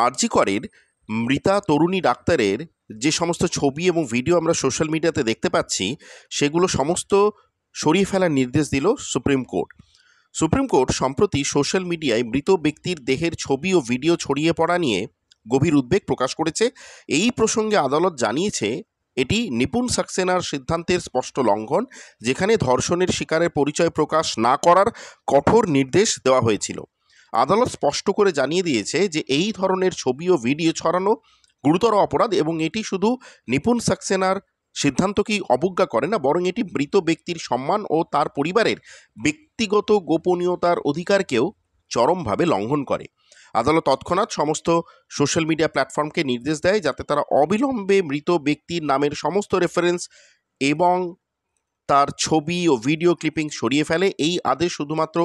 আরজি করের মৃতা তরুণী ডাক্তারের যে সমস্ত ছবি এবং ভিডিও আমরা সোশ্যাল মিডিয়াতে দেখতে পাচ্ছি, সেগুলো সমস্ত সরিয়ে ফেলার নির্দেশ দিল সুপ্রিম কোর্ট। সুপ্রিম কোর্ট সম্প্রতি সোশ্যাল মিডিয়ায় মৃত ব্যক্তির দেহের ছবি ও ভিডিও ছড়িয়ে পড়া নিয়ে গভীর উদ্বেগ প্রকাশ করেছে। এই প্রসঙ্গে আদালত জানিয়েছে, এটি নিপুণ সাক্সেনার সিদ্ধান্তের স্পষ্ট লঙ্ঘন, যেখানে ধর্ষণের শিকারের পরিচয় প্রকাশ না করার কঠোর নির্দেশ দেওয়া হয়েছিল। আদালত স্পষ্ট করে জানিয়ে দিয়েছে যে এই ধরনের ছবি ও ভিডিও ছড়ানো গুরুতর অপরাধ এবং এটি শুধু নিপুণ সাক্সেনার সিদ্ধান্তকেই অবজ্ঞা করে না, বরং এটি মৃত ব্যক্তির সম্মান ও তার পরিবারের ব্যক্তিগত গোপনীয়তার অধিকারকেও চরমভাবে লঙ্ঘন করে। আদালত তৎক্ষণাৎ সমস্ত সোশ্যাল মিডিয়া প্ল্যাটফর্মকে নির্দেশ দেয় যাতে তারা অবিলম্বে মৃত ব্যক্তির নামের সমস্ত রেফারেন্স এবং তার ছবি ও ভিডিও ক্লিপিং সরিয়ে ফেলে। এই আদেশ শুধুমাত্র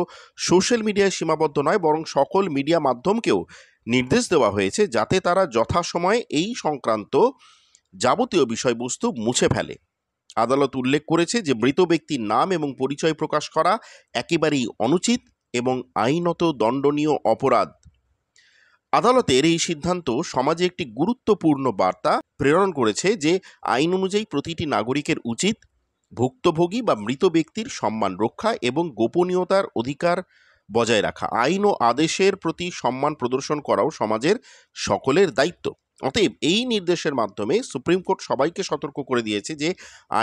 সোশ্যাল মিডিয়ায় সীমাবদ্ধ নয়, বরং সকল মিডিয়া মাধ্যমকেও নির্দেশ দেওয়া হয়েছে যাতে তারা যথাসময়ে এই সংক্রান্ত যাবতীয় বিষয়বস্তু মুছে ফেলে। আদালত উল্লেখ করেছে যে মৃত ব্যক্তির নাম এবং পরিচয় প্রকাশ করা একেবারেই অনুচিত এবং আইনত দণ্ডনীয় অপরাধ। আদালতের এই সিদ্ধান্ত সমাজে একটি গুরুত্বপূর্ণ বার্তা প্রেরণ করেছে যে আইন অনুযায়ী প্রতিটি নাগরিকের উচিত ভুক্তভোগী বা মৃত ব্যক্তির সম্মান রক্ষা এবং গোপনীয়তার অধিকার বজায় রাখা। আইন ও আদেশের প্রতি সম্মান প্রদর্শন করাও সমাজের সকলের দায়িত্ব। অতএব এই নির্দেশের মাধ্যমে সুপ্রিম কোর্ট সবাইকে সতর্ক করে দিয়েছে যে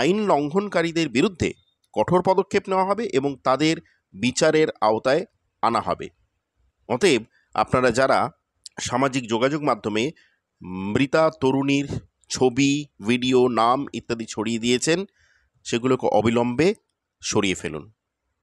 আইন লঙ্ঘনকারীদের বিরুদ্ধে কঠোর পদক্ষেপ নেওয়া হবে এবং তাদের বিচারের আওতায় আনা হবে। অতএব আপনারা যারা সামাজিক যোগাযোগ মাধ্যমে মৃতা তরুণীর ছবি, ভিডিও, নাম ইত্যাদি ছড়িয়ে দিয়েছেন, সেগুলোকে অবিলম্বে সরিয়ে ফেলুন।